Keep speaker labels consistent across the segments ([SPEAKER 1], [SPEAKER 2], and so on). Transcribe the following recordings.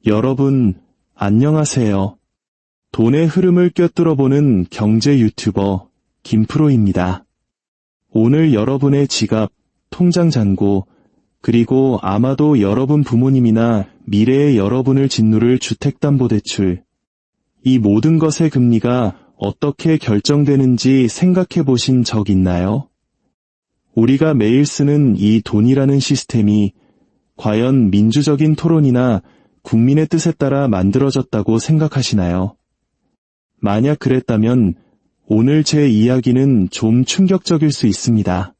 [SPEAKER 1] 여러분, 안녕하세요. 돈의 흐름을 꿰뚫어보는 경제 유튜버 김프로입니다. 오늘 여러분의 지갑, 통장 잔고, 그리고 아마도 여러분 부모님이나 미래의 여러분을 짓누를 주택담보대출, 이 모든 것의 금리가 어떻게 결정되는지 생각해 보신 적 있나요? 우리가 매일 쓰는 이 돈이라는 시스템이 과연 민주적인 토론이나 국민의 뜻에 따라 만들어졌다고 생각하시나요? 만약 그랬다면 오늘 제 이야기는 좀 충격적일 수 있습니다.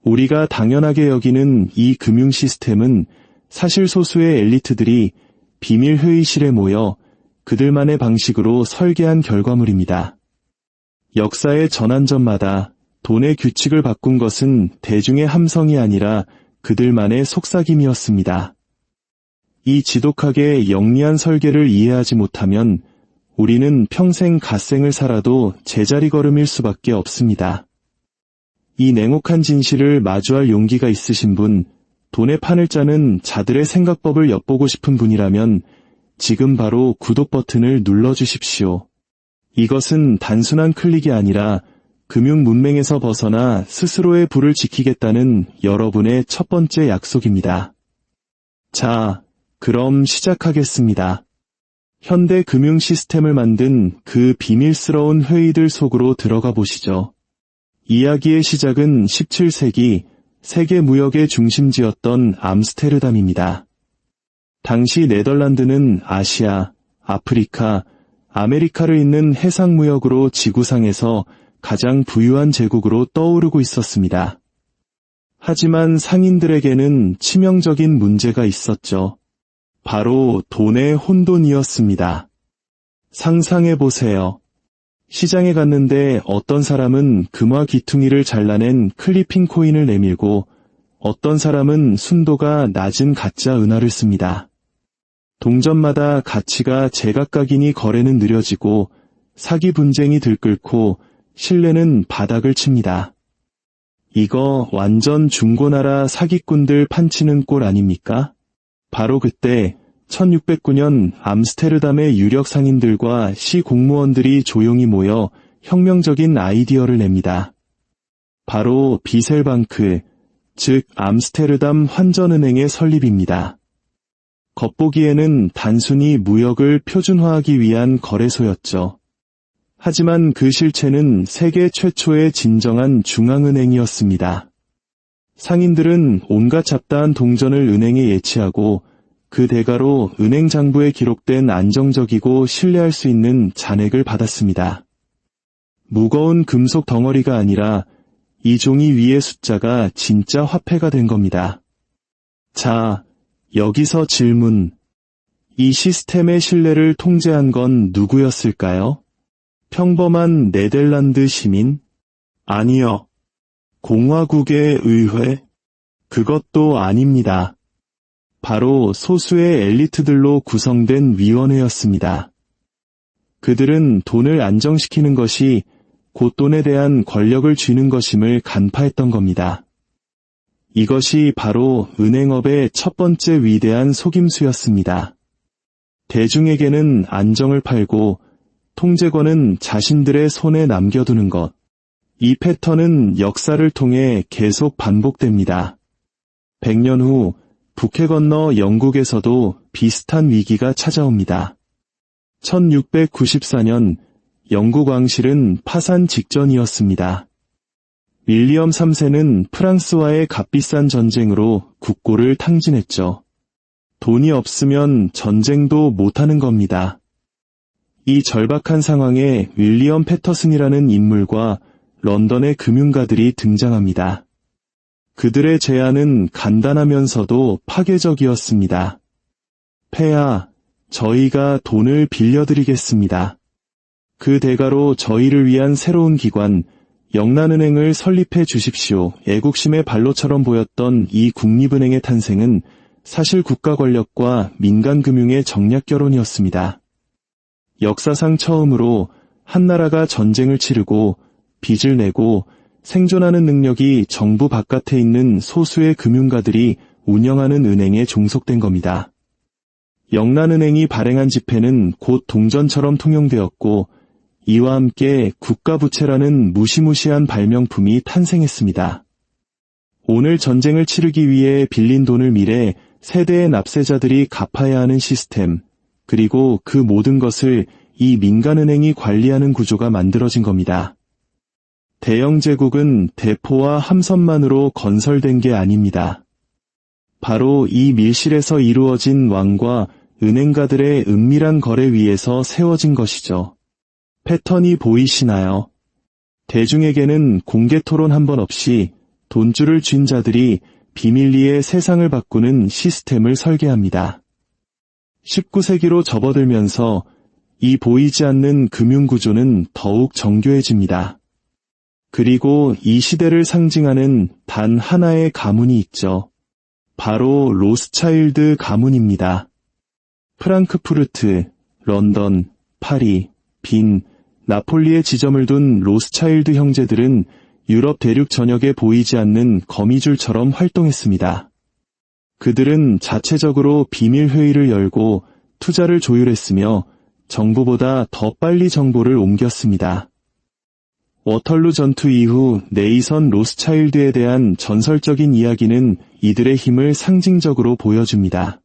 [SPEAKER 1] 우리가 당연하게 여기는 이 금융 시스템은 사실 소수의 엘리트들이 비밀 회의실에 모여 그들만의 방식으로 설계한 결과물입니다. 역사의 전환점마다 돈의 규칙을 바꾼 것은 대중의 함성이 아니라 그들만의 속삭임이었습니다. 이 지독하게 영리한 설계를 이해하지 못하면 우리는 평생 갓생을 살아도 제자리 걸음일 수밖에 없습니다. 이 냉혹한 진실을 마주할 용기가 있으신 분, 돈의 판을 짜는 자들의 생각법을 엿보고 싶은 분이라면 지금 바로 구독 버튼을 눌러주십시오. 이것은 단순한 클릭이 아니라 금융 문맹에서 벗어나 스스로의 부를 지키겠다는 여러분의 첫 번째 약속입니다. 자, 그럼 시작하겠습니다. 현대 금융 시스템을 만든 그 비밀스러운 회의들 속으로 들어가 보시죠. 이야기의 시작은 17세기 세계 무역의 중심지였던 암스테르담입니다. 당시 네덜란드는 아시아, 아프리카, 아메리카를 잇는 해상무역으로 지구상에서 가장 부유한 제국으로 떠오르고 있었습니다. 하지만 상인들에게는 치명적인 문제가 있었죠. 바로 돈의 혼돈이었습니다. 상상해보세요. 시장에 갔는데 어떤 사람은 금화 귀퉁이를 잘라낸 클리핑 코인을 내밀고 어떤 사람은 순도가 낮은 가짜 은화를 씁니다. 동전마다 가치가 제각각이니 거래는 느려지고 사기 분쟁이 들끓고 신뢰는 바닥을 칩니다. 이거 완전 중고나라 사기꾼들 판치는 꼴 아닙니까? 바로 그때 1609년 암스테르담의 유력 상인들과 시 공무원들이 조용히 모여 혁명적인 아이디어를 냅니다. 바로 비셀방크, 즉 암스테르담 환전은행의 설립입니다. 겉보기에는 단순히 무역을 표준화하기 위한 거래소였죠. 하지만 그 실체는 세계 최초의 진정한 중앙은행이었습니다. 상인들은 온갖 잡다한 동전을 은행에 예치하고 그 대가로 은행 장부에 기록된 안정적이고 신뢰할 수 있는 잔액을 받았습니다. 무거운 금속 덩어리가 아니라 이 종이 위의 숫자가 진짜 화폐가 된 겁니다. 자, 여기서 질문. 이 시스템의 신뢰를 통제한 건 누구였을까요? 평범한 네덜란드 시민? 아니요. 공화국의 의회? 그것도 아닙니다. 바로 소수의 엘리트들로 구성된 위원회였습니다. 그들은 돈을 안정시키는 것이 곧 돈에 대한 권력을 쥐는 것임을 간파했던 겁니다. 이것이 바로 은행업의 첫 번째 위대한 속임수였습니다. 대중에게는 안정을 팔고 통제권은 자신들의 손에 남겨두는 것. 이 패턴은 역사를 통해 계속 반복됩니다. 100년 후 북해 건너 영국에서도 비슷한 위기가 찾아옵니다. 1694년 영국 왕실은 파산 직전이었습니다. 윌리엄 3세는 프랑스와의 값비싼 전쟁으로 국고를 탕진했죠. 돈이 없으면 전쟁도 못하는 겁니다. 이 절박한 상황에 윌리엄 패터슨이라는 인물과 런던의 금융가들이 등장합니다. 그들의 제안은 간단하면서도 파괴적이었습니다. 폐하, 저희가 돈을 빌려드리겠습니다. 그 대가로 저희를 위한 새로운 기관, 영란은행을 설립해 주십시오. 애국심의 발로처럼 보였던 이 국립은행의 탄생은 사실 국가 권력과 민간 금융의 정략 결혼이었습니다. 역사상 처음으로 한 나라가 전쟁을 치르고 빚을 내고 생존하는 능력이 정부 바깥에 있는 소수의 금융가들이 운영하는 은행에 종속된 겁니다. 영란은행이 발행한 지폐는 곧 동전처럼 통용되었고 이와 함께 국가부채라는 무시무시한 발명품이 탄생했습니다. 오늘 전쟁을 치르기 위해 빌린 돈을 미래 세대의 납세자들이 갚아야 하는 시스템, 그리고 그 모든 것을 이 민간은행이 관리하는 구조가 만들어진 겁니다. 대영 제국은 대포와 함선만으로 건설된 게 아닙니다. 바로 이 밀실에서 이루어진 왕과 은행가들의 은밀한 거래 위에서 세워진 것이죠. 패턴이 보이시나요? 대중에게는 공개 토론 한 번 없이 돈줄을 쥔 자들이 비밀리에 세상을 바꾸는 시스템을 설계합니다. 19세기로 접어들면서 이 보이지 않는 금융구조는 더욱 정교해집니다. 그리고 이 시대를 상징하는 단 하나의 가문이 있죠. 바로 로스차일드 가문입니다. 프랑크푸르트, 런던, 파리, 빈, 나폴리에 지점을 둔 로스차일드 형제들은 유럽 대륙 전역에 보이지 않는 거미줄처럼 활동했습니다. 그들은 자체적으로 비밀회의를 열고 투자를 조율했으며 정부보다 더 빨리 정보를 옮겼습니다. 워털루 전투 이후 네이선 로스차일드에 대한 전설적인 이야기는 이들의 힘을 상징적으로 보여줍니다.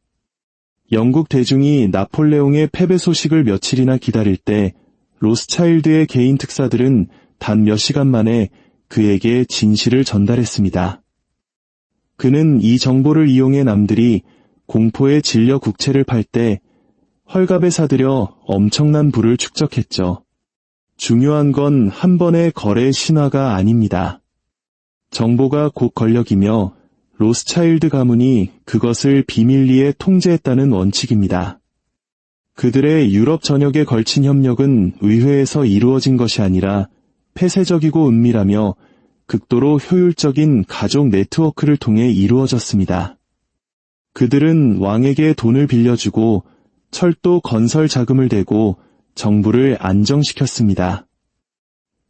[SPEAKER 1] 영국 대중이 나폴레옹의 패배 소식을 며칠이나 기다릴 때 로스차일드의 개인 특사들은 단 몇 시간 만에 그에게 진실을 전달했습니다. 그는 이 정보를 이용해 남들이 공포에 질려 국채를 팔 때 헐갑에 사들여 엄청난 부를 축적했죠. 중요한 건 한 번의 거래 신화가 아닙니다. 정보가 곧 권력이며 로스차일드 가문이 그것을 비밀리에 통제했다는 원칙입니다. 그들의 유럽 전역에 걸친 협력은 의회에서 이루어진 것이 아니라 폐쇄적이고 은밀하며 극도로 효율적인 가족 네트워크를 통해 이루어졌습니다. 그들은 왕에게 돈을 빌려주고 철도 건설 자금을 대고 정부를 안정시켰습니다.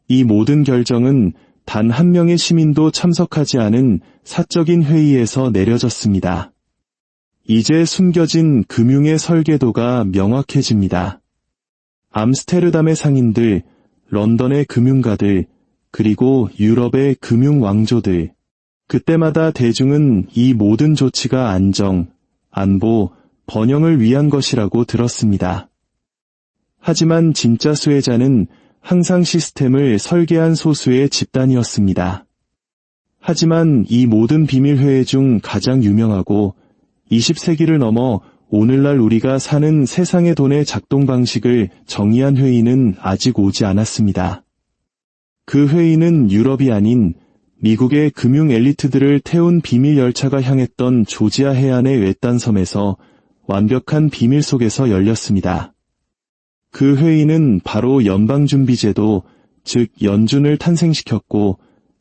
[SPEAKER 1] 이 모든 결정은 단 한 명의 시민도 참석하지 않은 사적인 회의에서 내려졌습니다. 이제 숨겨진 금융의 설계도가 명확해집니다. 암스테르담의 상인들, 런던의 금융가들, 그리고 유럽의 금융 왕조들. 그때마다 대중은 이 모든 조치가 안정, 안보, 번영을 위한 것이라고 들었습니다. 하지만 진짜 수혜자는 항상 시스템을 설계한 소수의 집단이었습니다. 하지만 이 모든 비밀회의 중 가장 유명하고 20세기를 넘어 오늘날 우리가 사는 세상의 돈의 작동 방식을 정의한 회의는 아직 오지 않았습니다. 그 회의는 유럽이 아닌 미국의 금융 엘리트들을 태운 비밀 열차가 향했던 조지아 해안의 외딴 섬에서 완벽한 비밀 속에서 열렸습니다. 그 회의는 바로 연방준비제도, 즉 연준을 탄생시켰고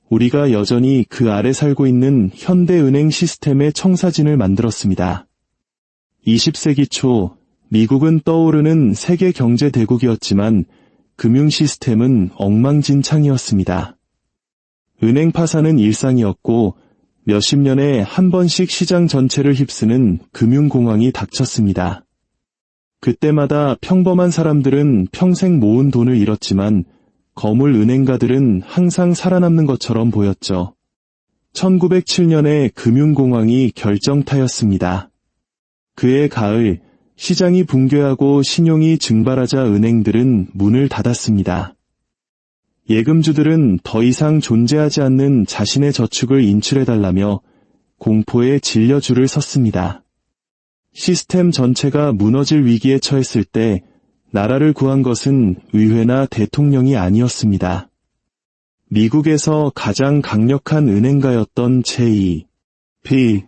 [SPEAKER 1] 우리가 여전히 그 아래 살고 있는 현대은행 시스템의 청사진을 만들었습니다. 20세기 초 미국은 떠오르는 세계 경제 대국이었지만 금융 시스템은 엉망진창이었습니다. 은행 파산은 일상이었고 몇십 년에 한 번씩 시장 전체를 휩쓰는 금융공황이 닥쳤습니다. 그때마다 평범한 사람들은 평생 모은 돈을 잃었지만 거물 은행가들은 항상 살아남는 것처럼 보였죠. 1907년에 금융공황이 결정타였습니다. 그해 가을, 시장이 붕괴하고 신용이 증발하자 은행들은 문을 닫았습니다. 예금주들은 더 이상 존재하지 않는 자신의 저축을 인출해달라며 공포에 질려 줄을 섰습니다. 시스템 전체가 무너질 위기에 처했을 때 나라를 구한 것은 의회나 대통령이 아니었습니다. 미국에서 가장 강력한 은행가였던 J.P.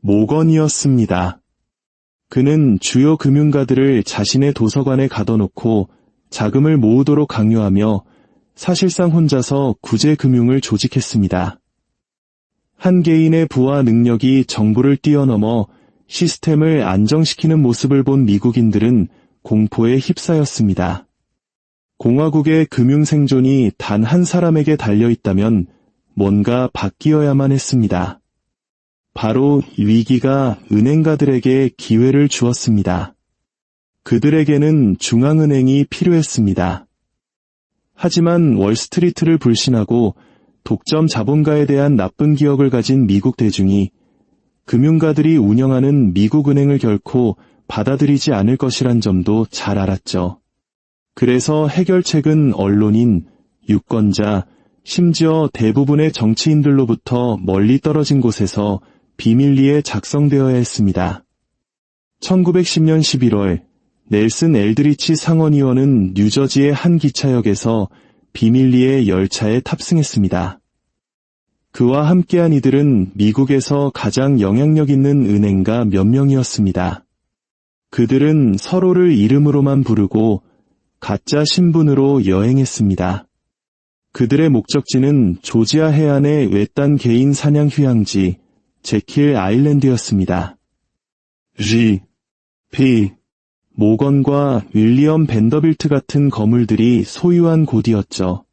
[SPEAKER 1] 모건이었습니다. 그는 주요 금융가들을 자신의 도서관에 가둬놓고 자금을 모으도록 강요하며 사실상 혼자서 구제금융을 조직했습니다. 한 개인의 부와 능력이 정부를 뛰어넘어 시스템을 안정시키는 모습을 본 미국인들은 공포에 휩싸였습니다. 공화국의 금융 생존이 단 한 사람에게 달려있다면 뭔가 바뀌어야만 했습니다. 바로 위기가 은행가들에게 기회를 주었습니다. 그들에게는 중앙은행이 필요했습니다. 하지만 월스트리트를 불신하고 독점 자본가에 대한 나쁜 기억을 가진 미국 대중이 금융가들이 운영하는 미국 은행을 결코 받아들이지 않을 것이란 점도 잘 알았죠. 그래서 해결책은 언론인, 유권자, 심지어 대부분의 정치인들로부터 멀리 떨어진 곳에서 비밀리에 작성되어야 했습니다. 1910년 11월 넬슨 엘드리치 상원의원은 뉴저지의 한 기차역에서 비밀리에 열차에 탑승했습니다. 그와 함께한 이들은 미국에서 가장 영향력 있는 은행가 몇 명이었습니다. 그들은 서로를 이름으로만 부르고 가짜 신분으로 여행했습니다. 그들의 목적지는 조지아 해안의 외딴 개인 사냥 휴양지 제킬 아일랜드였습니다. P. 모건과 윌리엄 벤더빌트 같은 거물들이 소유한 곳이었죠.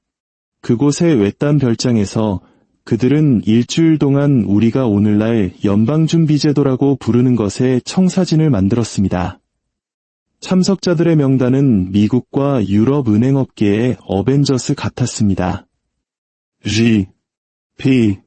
[SPEAKER 1] 그곳의 외딴 별장에서 그들은 일주일 동안 우리가 오늘날 연방준비제도라고 부르는 것의 청사진을 만들었습니다. 참석자들의 명단은 미국과 유럽 은행업계의 어벤져스 같았습니다. P.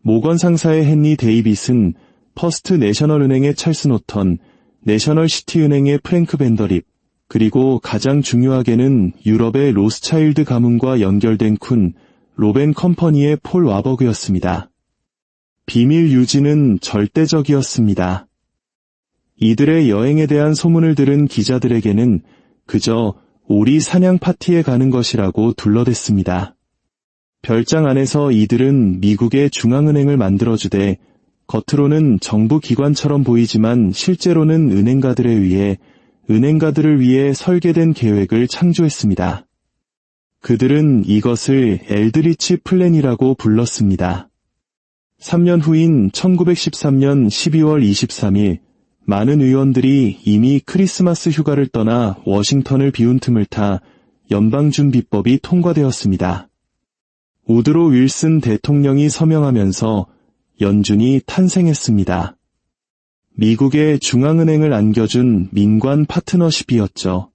[SPEAKER 1] 모건 상사의 헨리 데이빗은 퍼스트 내셔널 은행의 찰스 노턴, 내셔널 시티 은행의 프랭크 벤더립, 그리고 가장 중요하게는 유럽의 로스차일드 가문과 연결된 쿤, 로벤 컴퍼니의 폴 와버그였습니다. 비밀 유지는 절대적이었습니다. 이들의 여행에 대한 소문을 들은 기자들에게는 그저 오리 사냥 파티에 가는 것이라고 둘러댔습니다. 별장 안에서 이들은 미국의 중앙은행을 만들어주되 겉으로는 정부 기관처럼 보이지만 실제로는 은행가들을 위해 설계된 계획을 창조했습니다. 그들은 이것을 엘드리치 플랜이라고 불렀습니다. 3년 후인 1913년 12월 23일 많은 의원들이 이미 크리스마스 휴가를 떠나 워싱턴을 비운 틈을 타 연방준비법이 통과되었습니다. 우드로 윌슨 대통령이 서명하면서 연준이 탄생했습니다. 미국의 중앙은행을 안겨준 민관 파트너십이었죠.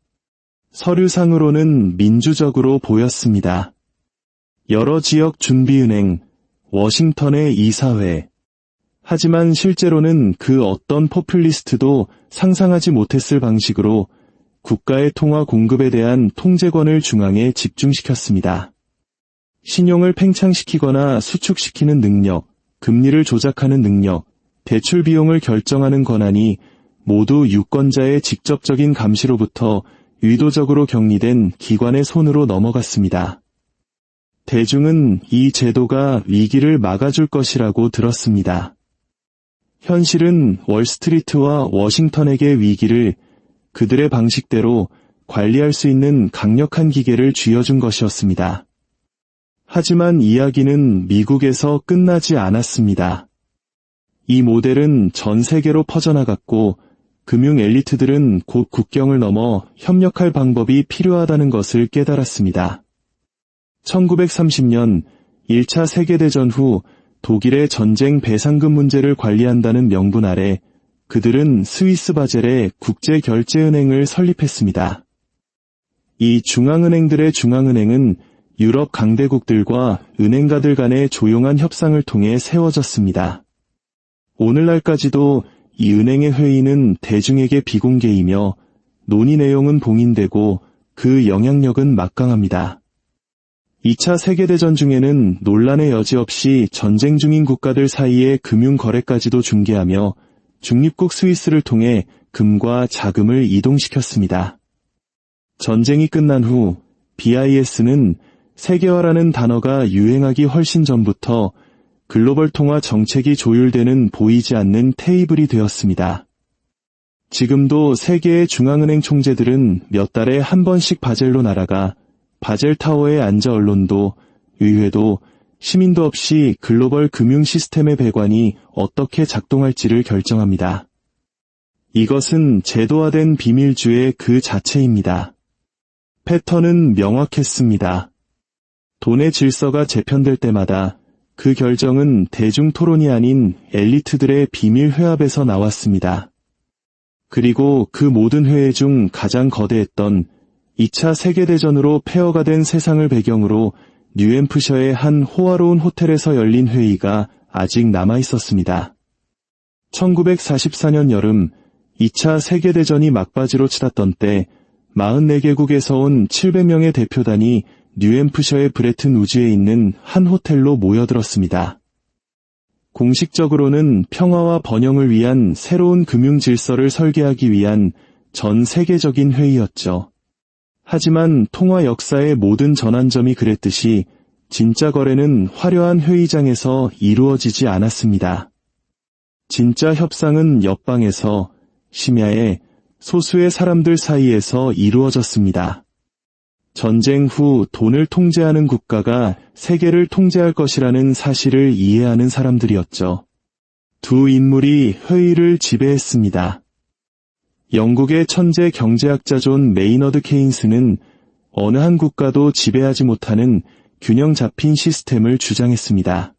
[SPEAKER 1] 서류상으로는 민주적으로 보였습니다. 여러 지역 준비은행, 워싱턴의 이사회. 하지만 실제로는 그 어떤 포퓰리스트도 상상하지 못했을 방식으로 국가의 통화 공급에 대한 통제권을 중앙에 집중시켰습니다. 신용을 팽창시키거나 수축시키는 능력, 금리를 조작하는 능력, 대출 비용을 결정하는 권한이 모두 유권자의 직접적인 감시로부터 의도적으로 격리된 기관의 손으로 넘어갔습니다. 대중은 이 제도가 위기를 막아줄 것이라고 들었습니다. 현실은 월스트리트와 워싱턴에게 위기를 그들의 방식대로 관리할 수 있는 강력한 기계를 쥐어준 것이었습니다. 하지만 이야기는 미국에서 끝나지 않았습니다. 이 모델은 전 세계로 퍼져나갔고 금융 엘리트들은 곧 국경을 넘어 협력할 방법이 필요하다는 것을 깨달았습니다. 1930년 1차 세계대전 후 독일의 전쟁 배상금 문제를 관리한다는 명분 아래 그들은 스위스 바젤에 국제결제은행을 설립했습니다. 이 중앙은행들의 중앙은행은 유럽 강대국들과 은행가들 간의 조용한 협상을 통해 세워졌습니다. 오늘날까지도 이 은행의 회의는 대중에게 비공개이며 논의 내용은 봉인되고 그 영향력은 막강합니다. 2차 세계대전 중에는 논란의 여지 없이 전쟁 중인 국가들 사이의 금융 거래까지도 중개하며 중립국 스위스를 통해 금과 자금을 이동시켰습니다. 전쟁이 끝난 후 BIS는 세계화라는 단어가 유행하기 훨씬 전부터 글로벌 통화 정책이 조율되는 보이지 않는 테이블이 되었습니다. 지금도 세계의 중앙은행 총재들은 몇 달에 한 번씩 바젤로 날아가 바젤타워에 앉아 언론도, 의회도, 시민도 없이 글로벌 금융 시스템의 배관이 어떻게 작동할지를 결정합니다. 이것은 제도화된 비밀주의 그 자체입니다. 패턴은 명확했습니다. 돈의 질서가 재편될 때마다 그 결정은 대중 토론이 아닌 엘리트들의 비밀 회합에서 나왔습니다. 그리고 그 모든 회의 중 가장 거대했던 2차 세계대전으로 폐허가 된 세상을 배경으로 뉴햄프셔의 한 호화로운 호텔에서 열린 회의가 아직 남아 있었습니다. 1944년 여름 2차 세계대전이 막바지로 치닫던 때 44개국에서 온 700명의 대표단이 뉴햄프셔의 브레튼 우즈에 있는 한 호텔로 모여들었습니다. 공식적으로는 평화와 번영을 위한 새로운 금융 질서를 설계하기 위한 전 세계적인 회의였죠. 하지만 통화 역사의 모든 전환점이 그랬듯이 진짜 거래는 화려한 회의장에서 이루어지지 않았습니다. 진짜 협상은 옆방에서 심야에 소수의 사람들 사이에서 이루어졌습니다. 전쟁 후 돈을 통제하는 국가가 세계를 통제할 것이라는 사실을 이해하는 사람들이었죠. 두 인물이 회의를 지배했습니다. 영국의 천재 경제학자 존 메이너드 케인스는 어느 한 국가도 지배하지 못하는 균형 잡힌 시스템을 주장했습니다.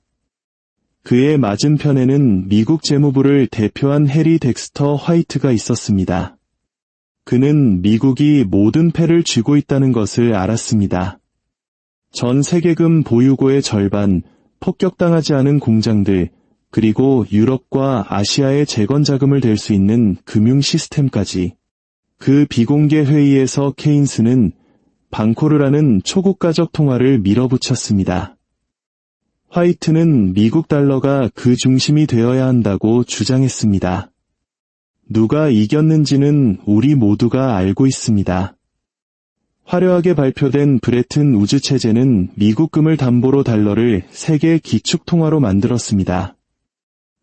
[SPEAKER 1] 그의 맞은편에는 미국 재무부를 대표한 해리 덱스터 화이트가 있었습니다. 그는 미국이 모든 패를 쥐고 있다는 것을 알았습니다. 전 세계금 보유고의 절반, 폭격당하지 않은 공장들, 그리고 유럽과 아시아의 재건 자금을 댈 수 있는 금융 시스템까지. 그 비공개 회의에서 케인스는 방코르라는 초고가적 통화를 밀어붙였습니다. 화이트는 미국 달러가 그 중심이 되어야 한다고 주장했습니다. 누가 이겼는지는 우리 모두가 알고 있습니다. 화려하게 발표된 브레튼 우즈 체제는 미국금을 담보로 달러를 세계 기축통화로 만들었습니다.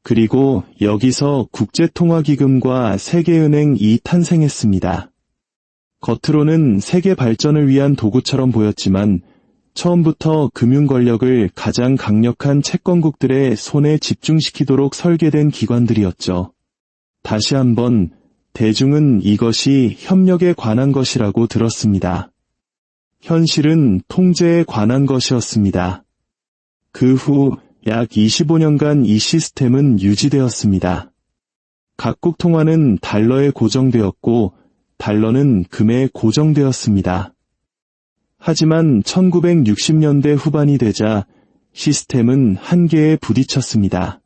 [SPEAKER 1] 그리고 여기서 국제통화기금과 세계은행이 탄생했습니다. 겉으로는 세계 발전을 위한 도구처럼 보였지만 처음부터 금융 권력을 가장 강력한 채권국들의 손에 집중시키도록 설계된 기관들이었죠. 다시 한번 대중은 이것이 협력에 관한 것이라고 들었습니다. 현실은 통제에 관한 것이었습니다. 그 후 약 25년간 이 시스템은 유지되었습니다. 각국 통화는 달러에 고정되었고 달러는 금에 고정되었습니다. 하지만 1960년대 후반이 되자 시스템은 한계에 부딪혔습니다.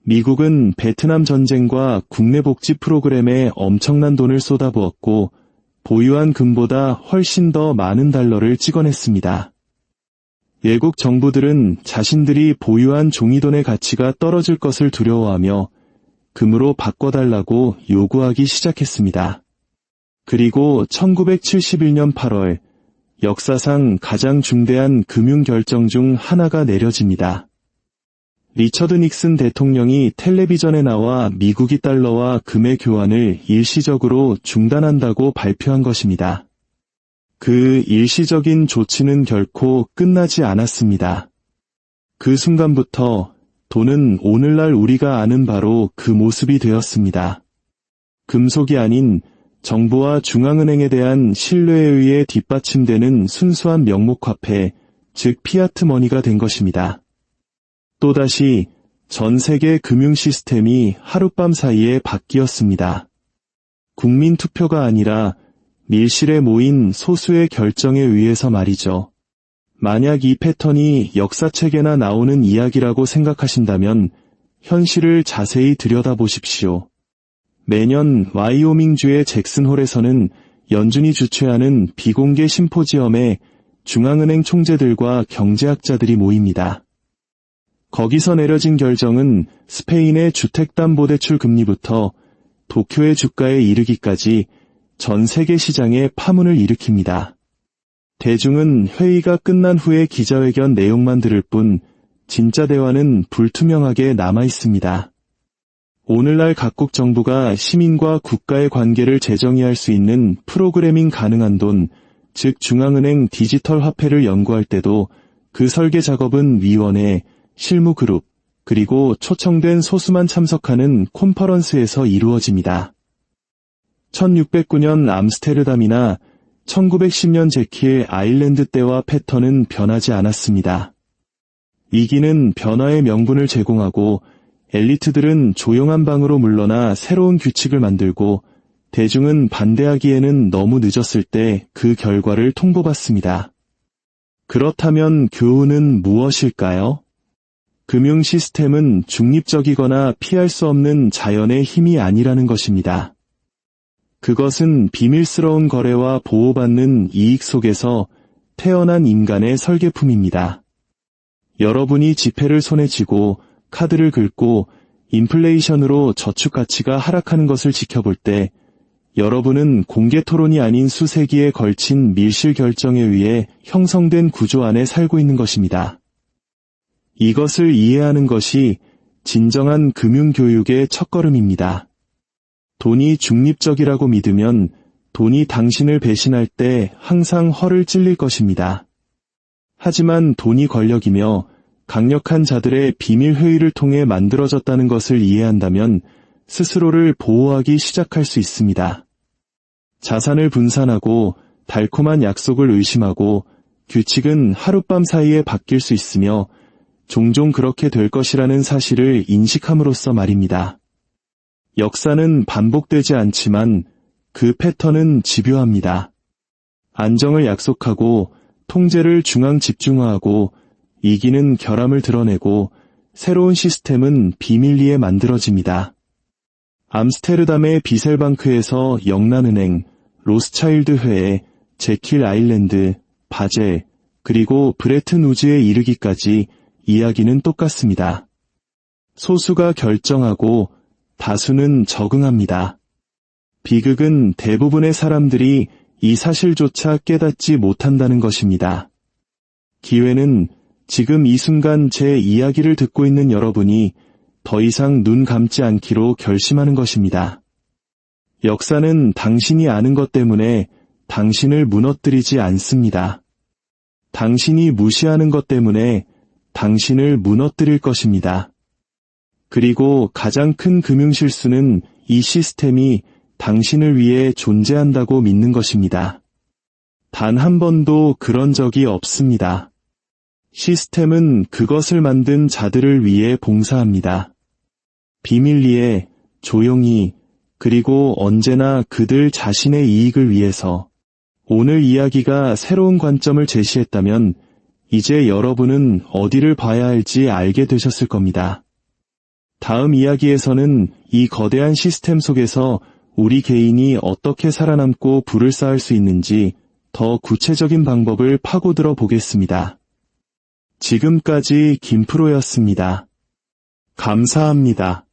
[SPEAKER 1] 미국은 베트남 전쟁과 국내 복지 프로그램에 엄청난 돈을 쏟아부었고 보유한 금보다 훨씬 더 많은 달러를 찍어냈습니다. 외국 정부들은 자신들이 보유한 종이돈의 가치가 떨어질 것을 두려워하며 금으로 바꿔달라고 요구하기 시작했습니다. 그리고 1971년 8월 역사상 가장 중대한 금융 결정 중 하나가 내려집니다. 리처드 닉슨 대통령이 텔레비전에 나와 미국이 달러와 금의 교환을 일시적으로 중단한다고 발표한 것입니다. 그 일시적인 조치는 결코 끝나지 않았습니다. 그 순간부터 돈은 오늘날 우리가 아는 바로 그 모습이 되었습니다. 금속이 아닌 정부와 중앙은행에 대한 신뢰에 의해 뒷받침되는 순수한 명목화폐, 즉 피아트 머니가 된 것입니다. 또다시 전 세계 금융 시스템이 하룻밤 사이에 바뀌었습니다. 국민 투표가 아니라 밀실에 모인 소수의 결정에 의해서 말이죠. 만약 이 패턴이 역사책에나 나오는 이야기라고 생각하신다면 현실을 자세히 들여다보십시오. 매년 와이오밍주의 잭슨홀에서는 연준이 주최하는 비공개 심포지엄에 중앙은행 총재들과 경제학자들이 모입니다. 거기서 내려진 결정은 스페인의 주택담보대출 금리부터 도쿄의 주가에 이르기까지 전 세계 시장에 파문을 일으킵니다. 대중은 회의가 끝난 후에 기자회견 내용만 들을 뿐 진짜 대화는 불투명하게 남아 있습니다. 오늘날 각국 정부가 시민과 국가의 관계를 재정의할 수 있는 프로그래밍 가능한 돈, 즉 중앙은행 디지털 화폐를 연구할 때도 그 설계 작업은 위원회, 실무그룹, 그리고 초청된 소수만 참석하는 콘퍼런스에서 이루어집니다. 1609년 암스테르담이나 1910년 제킬 아일랜드 때와 패턴은 변하지 않았습니다. 위기는 변화의 명분을 제공하고 엘리트들은 조용한 방으로 물러나 새로운 규칙을 만들고 대중은 반대하기에는 너무 늦었을 때 그 결과를 통보받습니다. 그렇다면 교훈은 무엇일까요? 금융 시스템은 중립적이거나 피할 수 없는 자연의 힘이 아니라는 것입니다. 그것은 비밀스러운 거래와 보호받는 이익 속에서 태어난 인간의 설계품입니다. 여러분이 지폐를 손에 쥐고 카드를 긁고 인플레이션으로 저축 가치가 하락하는 것을 지켜볼 때 여러분은 공개 토론이 아닌 수세기에 걸친 밀실 결정에 의해 형성된 구조 안에 살고 있는 것입니다. 이것을 이해하는 것이 진정한 금융교육의 첫걸음입니다. 돈이 중립적이라고 믿으면 돈이 당신을 배신할 때 항상 허를 찔릴 것입니다. 하지만 돈이 권력이며 강력한 자들의 비밀 회의를 통해 만들어졌다는 것을 이해한다면 스스로를 보호하기 시작할 수 있습니다. 자산을 분산하고 달콤한 약속을 의심하고 규칙은 하룻밤 사이에 바뀔 수 있으며 종종 그렇게 될 것이라는 사실을 인식함으로써 말입니다. 역사는 반복되지 않지만 그 패턴은 집요합니다. 안정을 약속하고 통제를 중앙 집중화하고 이기는 결함을 드러내고 새로운 시스템은 비밀리에 만들어집니다. 암스테르담의 비셀방크에서 영란은행, 로스차일드 회에, 제킬 아일랜드, 바젤, 그리고 브레튼 우즈에 이르기까지 이야기는 똑같습니다. 소수가 결정하고 다수는 적응합니다. 비극은 대부분의 사람들이 이 사실조차 깨닫지 못한다는 것입니다. 기회는 지금 이 순간 제 이야기를 듣고 있는 여러분이 더 이상 눈 감지 않기로 결심하는 것입니다. 역사는 당신이 아는 것 때문에 당신을 무너뜨리지 않습니다. 당신이 무시하는 것 때문에 당신을 무너뜨릴 것입니다. 그리고 가장 큰 금융실수는 이 시스템이 당신을 위해 존재한다고 믿는 것입니다. 단 한 번도 그런 적이 없습니다. 시스템은 그것을 만든 자들을 위해 봉사합니다. 비밀리에, 조용히, 그리고 언제나 그들 자신의 이익을 위해서. 오늘 이야기가 새로운 관점을 제시했다면 이제 여러분은 어디를 봐야 할지 알게 되셨을 겁니다. 다음 이야기에서는 이 거대한 시스템 속에서 우리 개인이 어떻게 살아남고 부를 쌓을 수 있는지 더 구체적인 방법을 파고들어 보겠습니다. 지금까지 김프로였습니다. 감사합니다.